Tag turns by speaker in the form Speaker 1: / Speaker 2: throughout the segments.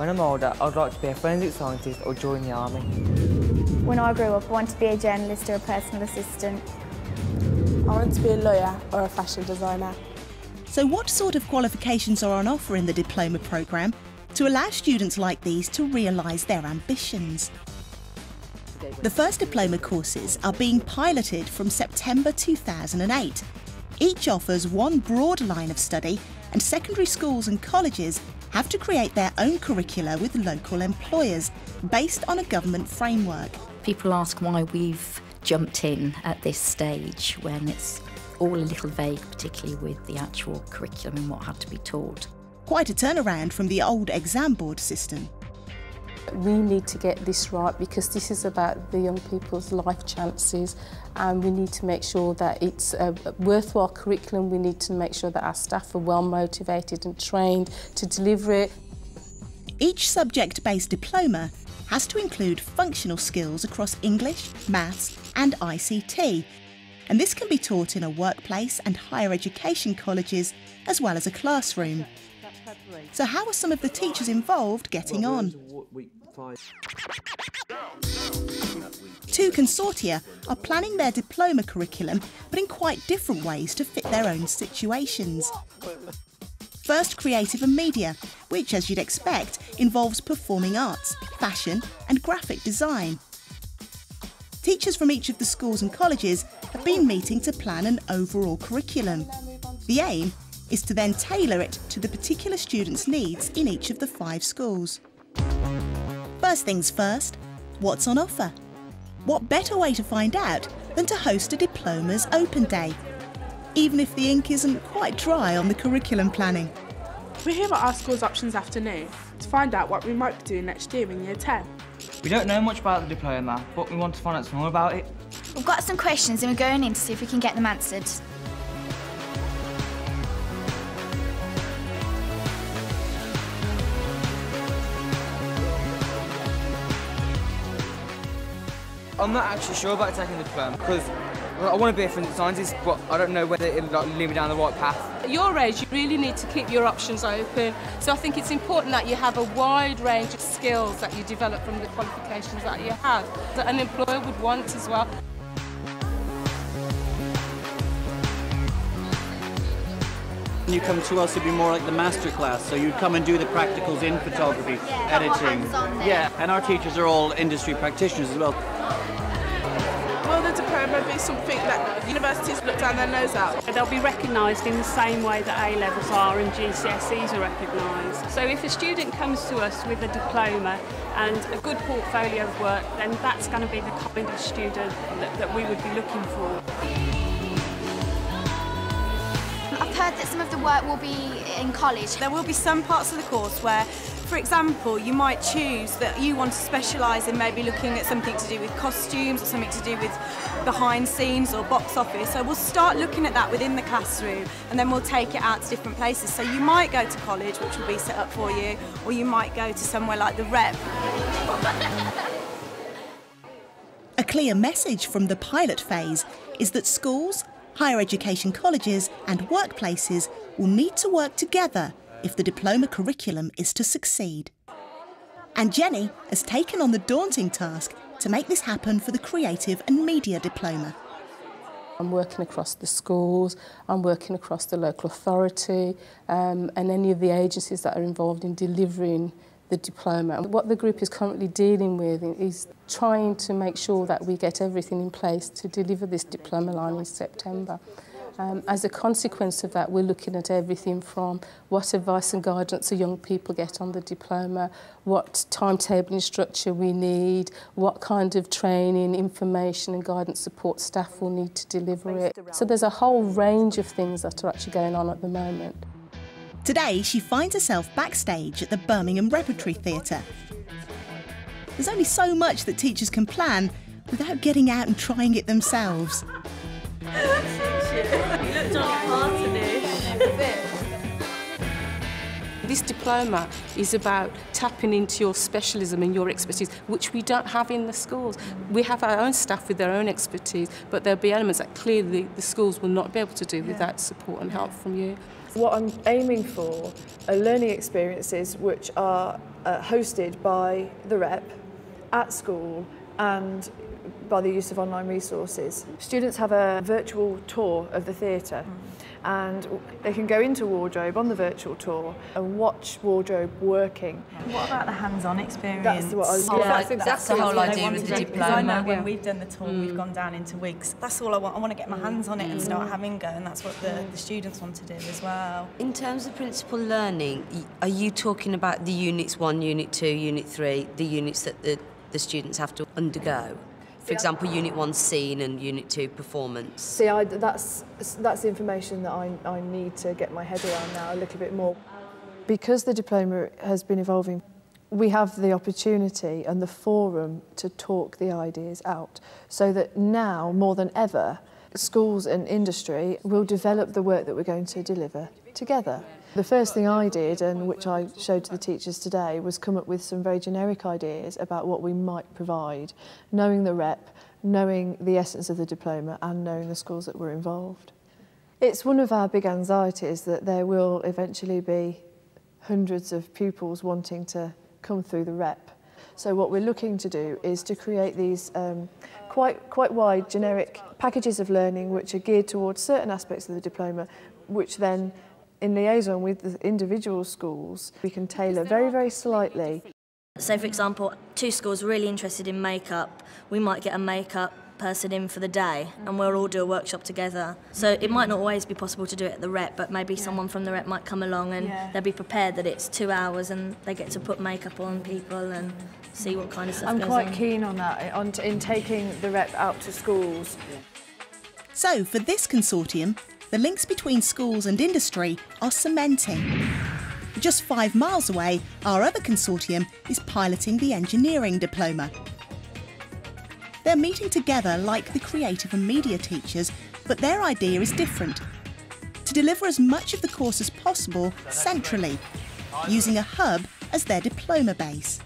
Speaker 1: When I'm older, I'd like to be a forensic scientist or join the army.
Speaker 2: When I grow up, I want to be a journalist or a personal assistant.
Speaker 3: I want to be a lawyer or a fashion designer.
Speaker 4: So what sort of qualifications are on offer in the diploma programme to allow students like these to realise their ambitions? The first diploma courses are being piloted from September 2008. Each offers one broad line of study, and secondary schools and colleges have to create their own curricula with local employers based on a government framework.
Speaker 5: People ask why we've jumped in at this stage when it's all a little vague, particularly with the actual curriculum and what had to be taught.
Speaker 4: Quite a turnaround from the old exam board system.
Speaker 3: We need to get this right because this is about the young people's life chances, and we need to make sure that it's a worthwhile curriculum. We need to make sure that our staff are well motivated and trained to deliver it.
Speaker 4: Each subject-based diploma has to include functional skills across English, maths and ICT, and this can be taught in a workplace and higher education colleges as well as a classroom. So how are some of the teachers involved getting on? Two consortia are planning their diploma curriculum, but in quite different ways to fit their own situations. First, creative and media, which, as you'd expect, involves performing arts, fashion and graphic design. Teachers from each of the schools and colleges have been meeting to plan an overall curriculum. The aim is to then tailor it to the particular students' needs in each of the 5 schools. First things first, what's on offer? What better way to find out than to host a Diplomas Open Day, even if the ink isn't quite dry on the curriculum planning.
Speaker 6: We're here at our school's options afternoon to find out what we might be doing next year in Year 10.
Speaker 1: We don't know much about the diploma, but we want to find out some more about it.
Speaker 2: We've got some questions and we're going in to see if we can get them answered.
Speaker 1: I'm not actually sure about taking the diploma because I want to be a forensic scientist, but I don't know whether it'll lead me down the right path.
Speaker 7: At your age, you really need to keep your options open. So I think it's important that you have a wide range of skills that you develop from the qualifications that you have, that an employer would want as well.
Speaker 8: You come to us, it'd be more like the master class, so you'd come and do the practicals in photography, editing. Yeah, and our teachers are all industry practitioners as well.
Speaker 6: Will the diploma be something that universities look down their nose at?
Speaker 9: They'll be recognised in the same way that A-levels are and GCSEs are recognised. So if a student comes to us with a diploma and a good portfolio of work, then that's going to be the kind of student that we would be looking for.
Speaker 2: I've heard that some of the work will be in college.
Speaker 10: There will be some parts of the course where, for example, you might choose that you want to specialise in maybe looking at something to do with costumes or something to do with behind scenes or box office. So we'll start looking at that within the classroom and then we'll take it out to different places. So you might go to college, which will be set up for you, or you might go to somewhere like the Rep.
Speaker 4: A clear message from the pilot phase is that schools, higher education colleges and workplaces will need to work together if the diploma curriculum is to succeed. And Jenny has taken on the daunting task to make this happen for the creative and media diploma.
Speaker 3: I'm working across the schools, I'm working across the local authority and any of the agencies that are involved in delivering the diploma. And what the group is currently dealing with is trying to make sure that we get everything in place to deliver this diploma line in September. As a consequence of that, we're looking at everything from what advice and guidance the young people get on the diploma, what timetabling structure we need, what kind of training, information and guidance support staff will need to deliver it. So there's a whole range of things that are actually going on at the moment.
Speaker 4: Today, she finds herself backstage at the Birmingham Repertory Theatre. There's only so much that teachers can plan without getting out and trying it themselves.
Speaker 3: This diploma is about tapping into your specialism and your expertise, which we don't have in the schools. We have our own staff with their own expertise, but there'll be elements that clearly the schools will not be able to do without support and help from you.
Speaker 11: What I'm aiming for are learning experiences which are hosted by the rep at school and by the use of online resources. Students have a virtual tour of the theatre and they can go into wardrobe on the virtual tour and watch wardrobe working.
Speaker 12: What about the hands-on experience?
Speaker 11: That's what I was
Speaker 12: that's the whole idea with the diploma.
Speaker 13: I know when we've done the tour, we've gone down into wigs. That's all I want. I want to get my hands on it and start having go, and that's what the students want to do as well.
Speaker 14: In terms of principal learning, are you talking about the Units 1, Unit 2, Unit 3, the units that the students have to undergo? For example, Unit 1 scene and Unit 2 performance.
Speaker 11: See, that's the information that I need to get my head around now a little bit more. Because the diploma has been evolving, we have the opportunity and the forum to talk the ideas out, so that now, more than ever, schools and industry will develop the work that we're going to deliver together. The first thing I did, and which I showed to the teachers today, was come up with some very generic ideas about what we might provide, knowing the rep, knowing the essence of the diploma and knowing the schools that were involved. It's one of our big anxieties that there will eventually be hundreds of pupils wanting to come through the rep. So what we're looking to do is to create these quite wide generic packages of learning which are geared towards certain aspects of the diploma, which then in liaison with the individual schools, we can tailor very, very slightly.
Speaker 15: So, for example, 2 schools are really interested in makeup. We might get a makeup person in for the day and we'll all do a workshop together. So it might not always be possible to do it at the rep, but maybe someone from the rep might come along and they'll be prepared that it's 2 hours and they get to put makeup on people and see what kind of stuff goes on.
Speaker 11: I'm quite keen on that, in taking the rep out to schools.
Speaker 4: So, for this consortium, the links between schools and industry are cementing. Just 5 miles away, our other consortium is piloting the engineering diploma. They're meeting together like the creative and media teachers, but their idea is different. To deliver as much of the course as possible centrally, using a hub as their diploma base.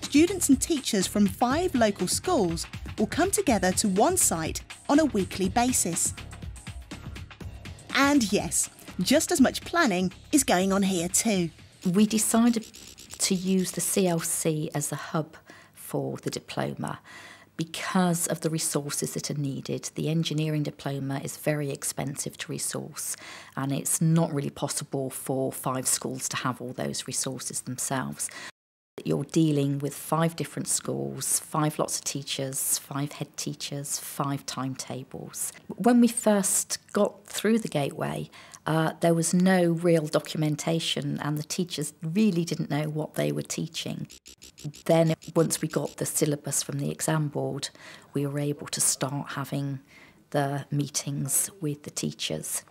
Speaker 4: Students and teachers from 5 local schools will come together to one site on a weekly basis. And yes, just as much planning is going on here too.
Speaker 5: We decided to use the CLC as the hub for the diploma because of the resources that are needed. The engineering diploma is very expensive to resource and it's not really possible for 5 schools to have all those resources themselves. You're dealing with 5 different schools, 5 lots of teachers, 5 head teachers, 5 timetables. When we first got through the gateway, there was no real documentation and the teachers really didn't know what they were teaching. Then once we got the syllabus from the exam board, we were able to start having the meetings with the teachers.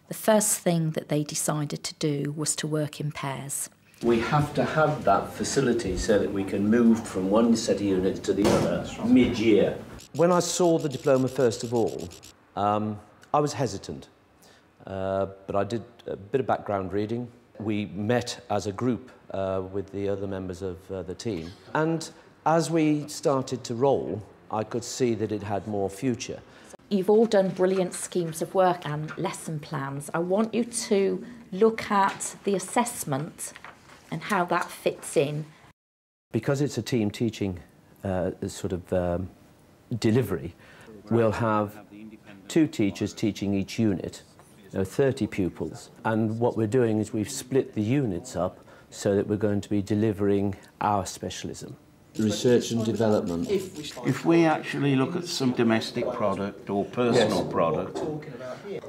Speaker 5: The first thing that they decided to do was to work in pairs.
Speaker 16: We have to have that facility so that we can move from one set of units to the other mid-year. When I saw the diploma first of all, I was hesitant, but I did a bit of background reading. We met as a group with the other members of the team, and as we started to roll, I could see that it had more future.
Speaker 5: You've all done brilliant schemes of work and lesson plans. I want you to look at the assessment and how that fits in.
Speaker 16: Because it's a team teaching delivery, we'll have 2 teachers teaching each unit, 30 pupils. And what we're doing is we've split the units up so that we're going to be delivering our specialism. Research and development.
Speaker 17: If we actually look at some domestic product or personal product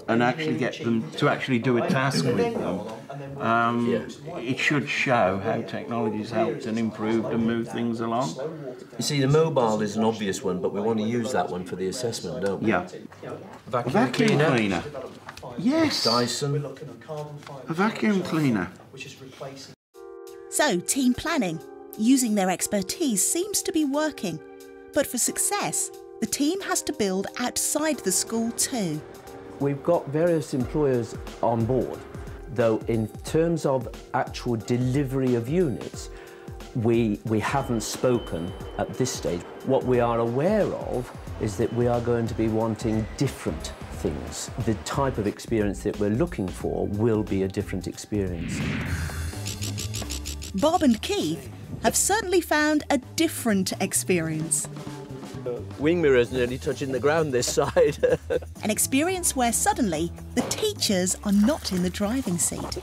Speaker 17: and actually get them to actually do a task with them, it should show how technology's helped and improved and moved things along.
Speaker 16: You see, the mobile is an obvious one, but we want to use that one for the assessment, don't we?
Speaker 17: Yeah.
Speaker 16: Vacuum cleaner.
Speaker 17: Yes.
Speaker 16: Dyson.
Speaker 17: A vacuum cleaner.
Speaker 4: So, team planning, using their expertise, seems to be working. But for success, the team has to build outside the school too.
Speaker 16: We've got various employers on board, though in terms of actual delivery of units, we haven't spoken at this stage. What we are aware of is that we are going to be wanting different things. The type of experience that we're looking for will be a different experience.
Speaker 4: Bob and Keith have certainly found a different experience.
Speaker 16: Wing mirror's nearly touching the ground this side.
Speaker 4: An experience where suddenly the teachers are not in the driving seat.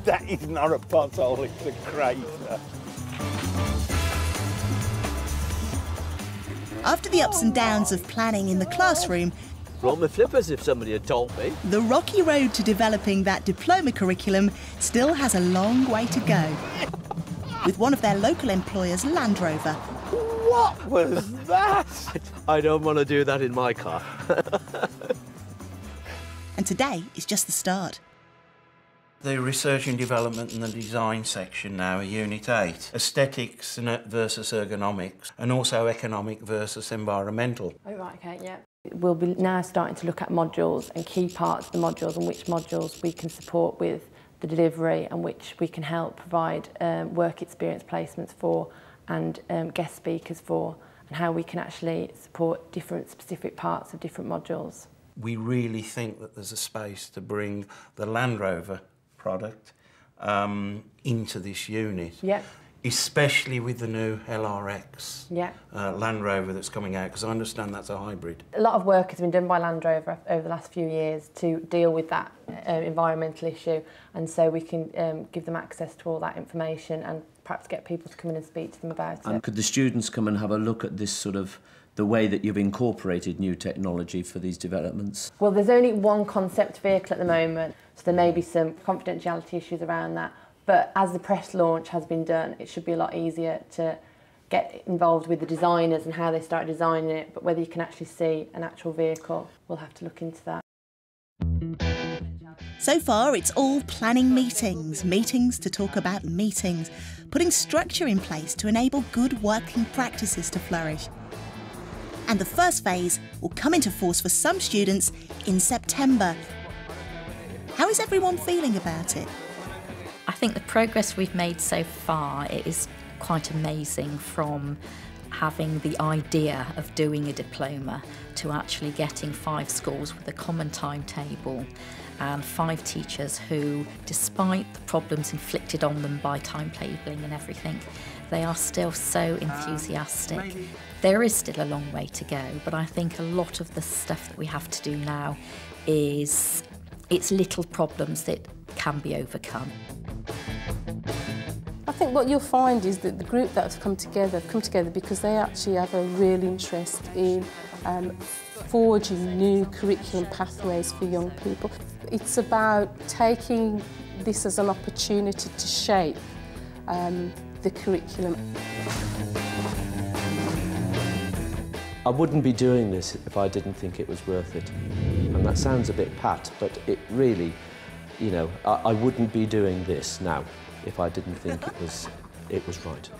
Speaker 17: That is not a pothole, it's a crater.
Speaker 4: After the ups and downs of planning in the classroom,
Speaker 16: Brought my flippers if somebody had told me.
Speaker 4: the rocky road to developing that diploma curriculum still has a long way to go. With one of their local employers, Land Rover.
Speaker 16: What was that? I don't want to do that in my car.
Speaker 4: And today is just the start.
Speaker 17: The research and development and the design section now are Unit 8. Aesthetics versus ergonomics, and also economic versus environmental.
Speaker 18: Oh, right, okay, yeah. We'll be now starting to look at modules and key parts of the modules and which modules we can support with the delivery and which we can help provide work experience placements for and guest speakers for, and how we can actually support different specific parts of different modules.
Speaker 17: We really think that there's a space to bring the Land Rover product into this unit.
Speaker 18: Yeah.
Speaker 17: Especially with the new LRX
Speaker 18: Yeah.
Speaker 17: Land Rover that's coming out, because I understand that's a hybrid.
Speaker 18: A lot of work has been done by Land Rover over the last few years to deal with that environmental issue, and so we can give them access to all that information and perhaps get people to come in and speak to them about it.
Speaker 16: And could the students come and have a look at this sort of the way that you've incorporated new technology for these developments?
Speaker 18: Well, there's only one concept vehicle at the moment, so there may be some confidentiality issues around that. But as the press launch has been done, it should be a lot easier to get involved with the designers and how they start designing it. But whether you can actually see an actual vehicle, we'll have to look into that.
Speaker 4: So far, it's all planning meetings, meetings to talk about meetings, putting structure in place to enable good working practices to flourish. And the first phase will come into force for some students in September. How is everyone feeling about it?
Speaker 5: I think the progress we've made so far is quite amazing, from having the idea of doing a diploma to actually getting 5 schools with a common timetable and 5 teachers who, despite the problems inflicted on them by timetabling and everything, they are still so enthusiastic. There is still a long way to go, but I think a lot of the stuff that we have to do now is it's little problems that can be overcome.
Speaker 3: I think what you'll find is that the group that have come together because they actually have a real interest in forging new curriculum pathways for young people. It's about taking this as an opportunity to shape the curriculum.
Speaker 16: I wouldn't be doing this if I didn't think it was worth it. And that sounds a bit pat, but it really, you know, I wouldn't be doing this now if I didn't think it was right.